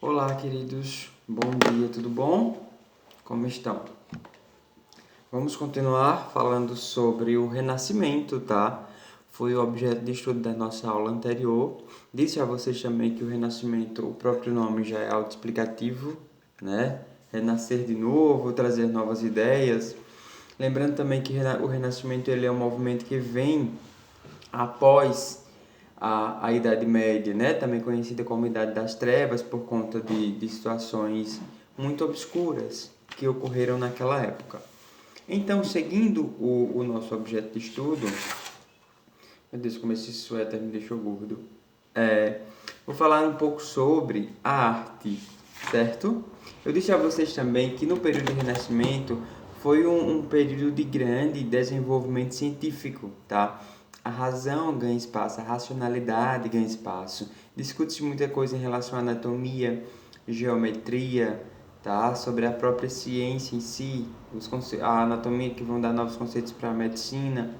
Olá, queridos. Bom dia, tudo bom? Como estão? Vamos continuar falando sobre o Renascimento, tá? Foi o objeto de estudo da nossa aula anterior. Disse a vocês também que o Renascimento, o próprio nome já é autoexplicativo, né? Renascer de novo, trazer novas ideias. Lembrando também que o Renascimento ele é um movimento que vem após a Idade Média, né? Também conhecida como Idade das Trevas, por conta de situações muito obscuras que ocorreram naquela época. Então, seguindo o nosso objeto de estudo, meu Deus, como esse suéter me deixou gordo. Vou falar um pouco sobre a arte, certo? Eu disse a vocês também que no período do Renascimento foi um período de grande desenvolvimento científico, tá? A razão ganha espaço, a racionalidade ganha espaço. Discute-se muita coisa em relação à anatomia, geometria, tá? Sobre a própria ciência em si, a anatomia que vão dar novos conceitos para a medicina.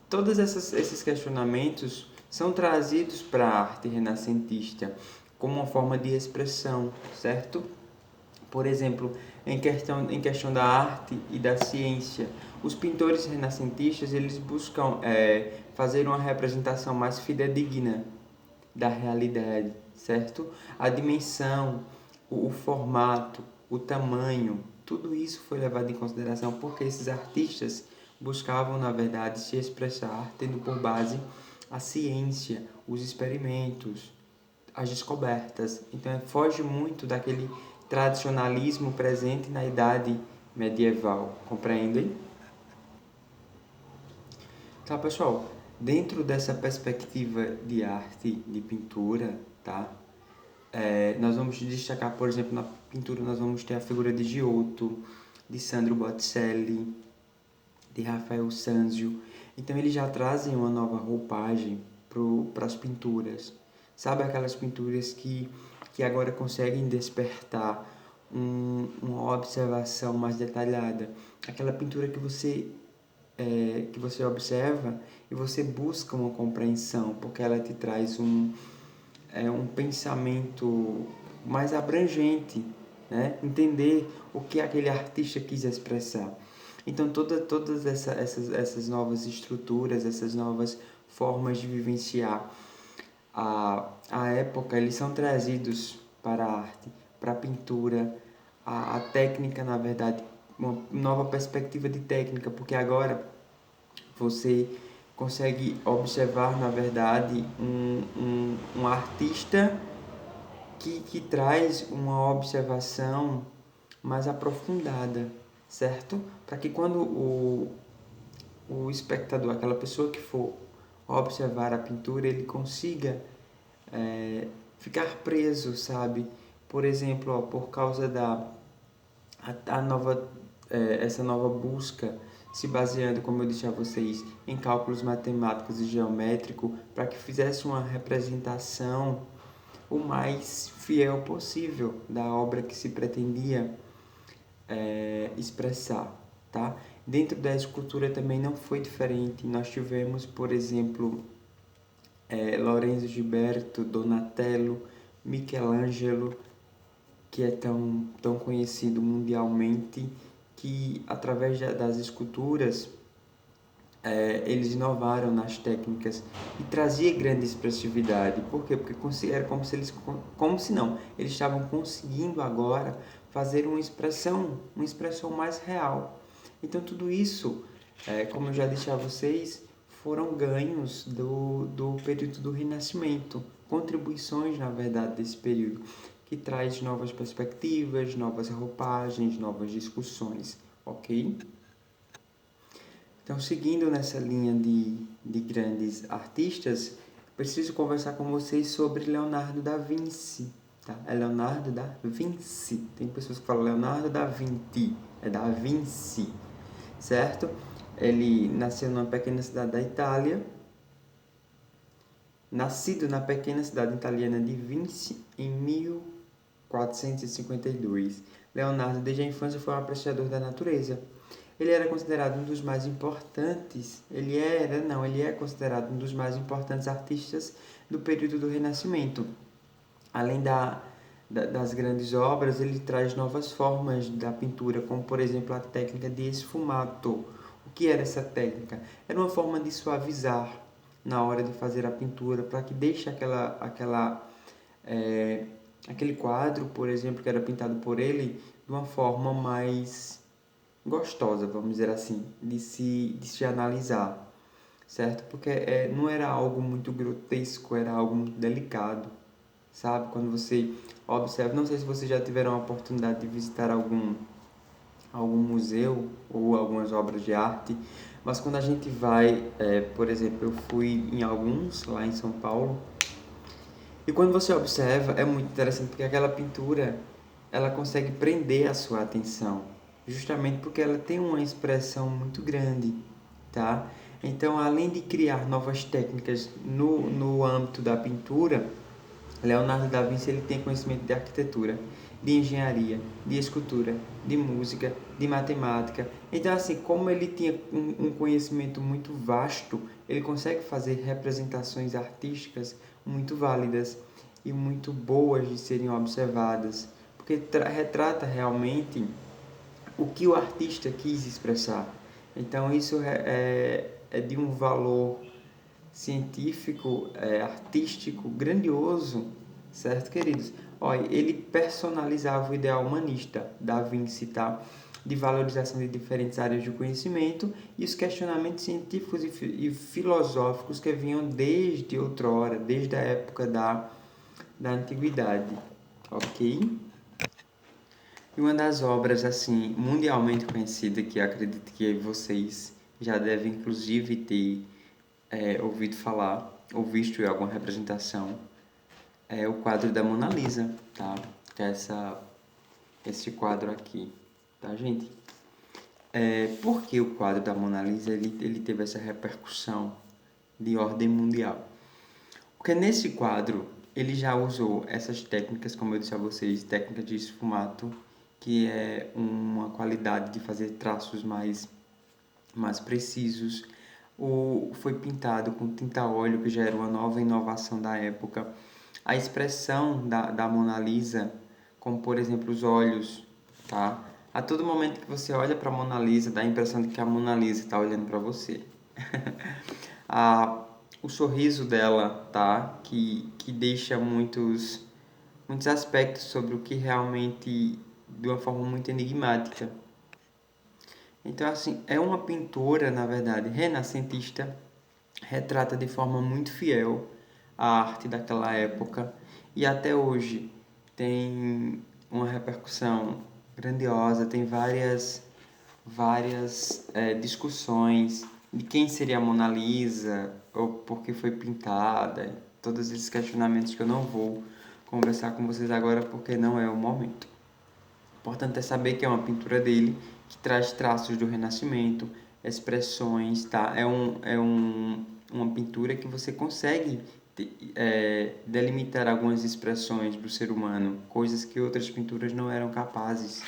Todos esses questionamentos são trazidos para a arte renascentista como uma forma de expressão, certo? Por exemplo, em questão da arte e da ciência, os pintores renascentistas eles buscam fazer uma representação mais fidedigna da realidade, certo? A dimensão, o formato, o tamanho, tudo isso foi levado em consideração porque esses artistas buscavam, na verdade, se expressar tendo por base a ciência, os experimentos, as descobertas. Então, foge muito daquele tradicionalismo presente na idade medieval, compreendem? Tá, pessoal, dentro dessa perspectiva de arte, de pintura, tá? Nós vamos destacar, por exemplo, na pintura nós vamos ter a figura de Giotto, de Sandro Botticelli, de Rafael Sanzio. Então eles já trazem uma nova roupagem para as pinturas. Sabe aquelas pinturas que agora conseguem despertar uma observação mais detalhada? Aquela pintura que você observa e você busca uma compreensão, porque ela te traz um pensamento mais abrangente, né? Entender o que aquele artista quis expressar. Então, todas essas novas estruturas, essas novas formas de vivenciar a época, eles são trazidos para a arte, para a pintura, a técnica, na verdade, uma nova perspectiva de técnica, porque agora você consegue observar, na verdade, um artista que traz uma observação mais aprofundada, certo? Para que quando o espectador, aquela pessoa que for observar a pintura, ele consiga ficar preso, sabe? Por exemplo, ó, por causa essa nova busca se baseando, como eu disse a vocês, em cálculos matemáticos e geométricos, para que fizesse uma representação o mais fiel possível da obra que se pretendia expressar, tá? Dentro da escultura também não foi diferente. Nós tivemos, por exemplo, Lorenzo Gilberto, Donatello, Michelangelo, que é tão conhecido mundialmente, que através das esculturas eles inovaram nas técnicas e trazia grande expressividade. Por quê? Porque era como se não, eles estavam conseguindo agora fazer uma expressão mais real. Então tudo isso, como eu já disse a vocês, foram ganhos do período do Renascimento, contribuições na verdade desse período, que traz novas perspectivas, novas roupagens, novas discussões, ok? Então, seguindo nessa linha de grandes artistas, preciso conversar com vocês sobre Leonardo da Vinci. Tá? É Leonardo da Vinci. Tem pessoas que falam Leonardo da Vinci. É da Vinci, certo? Ele nasceu numa pequena cidade da Itália. Nascido na pequena cidade italiana de Vinci em 1452. Leonardo, desde a infância, foi um apreciador da natureza. Ele era considerado um dos mais importantes, ele é considerado um dos mais importantes artistas do período do Renascimento. Além das grandes obras, ele traz novas formas da pintura, como por exemplo a técnica de esfumato. O que era essa técnica? Era uma forma de suavizar na hora de fazer a pintura, para que deixe aquele quadro, por exemplo, que era pintado por ele, de uma forma mais gostosa, vamos dizer assim, de se analisar, certo? Porque não era algo muito grotesco, era algo muito delicado, sabe? Quando você observa, não sei se vocês já tiveram a oportunidade de visitar algum museu ou algumas obras de arte, mas quando a gente vai, por exemplo, eu fui em alguns lá em São Paulo, e quando você observa, é muito interessante porque aquela pintura, ela consegue prender a sua atenção, justamente porque ela tem uma expressão muito grande, tá? Então, além de criar novas técnicas no âmbito da pintura, Leonardo da Vinci ele tem conhecimento de arquitetura, de engenharia, de escultura, de música, de matemática. Então, assim, como ele tinha um conhecimento muito vasto, ele consegue fazer representações artísticas muito válidas e muito boas de serem observadas, porque retrata realmente o que o artista quis expressar. Então, isso é de um valor científico, artístico, grandioso, certo, queridos? Olha, ele personalizava o ideal humanista, Da Vinci, tá? De valorização de diferentes áreas do conhecimento e os questionamentos científicos e filosóficos que vinham desde outrora, desde a época da antiguidade, ok? E uma das obras, assim, mundialmente conhecida, que acredito que vocês já devem, inclusive, ter ouvido falar, ou visto em alguma representação, é o quadro da Mona Lisa, tá? Que é esse quadro aqui, tá, gente? Por que o quadro da Mona Lisa ele teve essa repercussão de ordem mundial? Porque nesse quadro ele já usou essas técnicas, como eu disse a vocês, técnica de esfumato, que é uma qualidade de fazer traços mais precisos. Foi pintado com tinta a óleo, que já era uma nova inovação da época. A expressão da Mona Lisa, como por exemplo os olhos, tá? A todo momento que você olha para a Mona Lisa, dá a impressão de que a Mona Lisa está olhando para você. O sorriso dela, tá? Que deixa muitos aspectos sobre o que realmente, de uma forma muito enigmática. Então, assim, é uma pintura, na verdade, renascentista, retrata de forma muito fiel a arte daquela época e até hoje tem uma repercussão grandiosa, tem várias discussões de quem seria a Mona Lisa ou por que foi pintada, todos esses questionamentos que eu não vou conversar com vocês agora porque não é o momento. Importante é saber que é uma pintura dele que traz traços do Renascimento, expressões, tá? Uma pintura que você consegue delimitar algumas expressões do ser humano, coisas que outras pinturas não eram capazes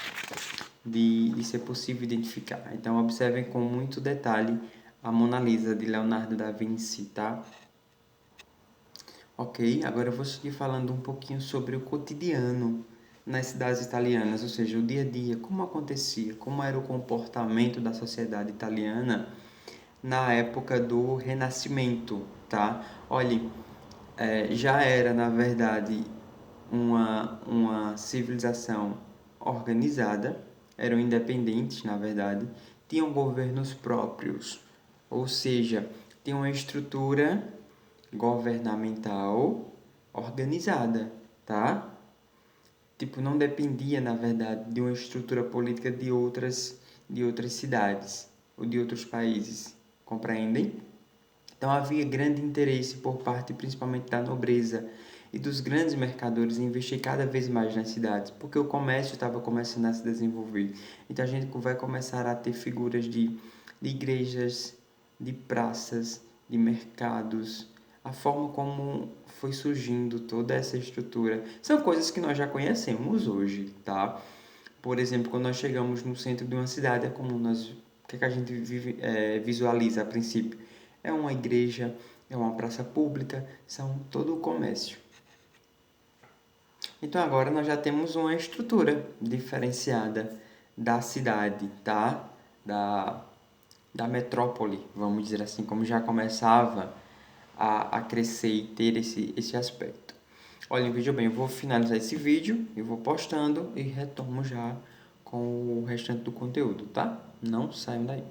de ser possível identificar. Então, observem com muito detalhe a Mona Lisa de Leonardo da Vinci, tá? Ok, agora eu vou seguir falando um pouquinho sobre o cotidiano nas cidades italianas, ou seja, o dia a dia, como acontecia, como era o comportamento da sociedade italiana na época do Renascimento, tá? Olhe, já era, na verdade, uma civilização organizada, eram independentes, na verdade, tinham governos próprios, ou seja, tinham uma estrutura governamental organizada, tá? Tipo, não dependia, na verdade, de uma estrutura política de outras cidades ou de outros países, compreendem? Então havia grande interesse por parte principalmente da nobreza e dos grandes mercadores em investir cada vez mais nas cidades, porque o comércio estava começando a se desenvolver. Então a gente vai começar a ter figuras de igrejas, de praças, de mercados, a forma como foi surgindo toda essa estrutura. São coisas que nós já conhecemos hoje, tá? Por exemplo, quando nós chegamos no centro de uma cidade, é comum o que a gente visualiza a princípio? É uma igreja, é uma praça pública, são todo o comércio. Então agora nós já temos uma estrutura diferenciada da cidade, tá? Da metrópole, vamos dizer assim, como já começava a crescer e ter esse aspecto. Olha, veja bem, eu vou finalizar esse vídeo, eu vou postando e retomo já com o restante do conteúdo, tá? Não saiam daí.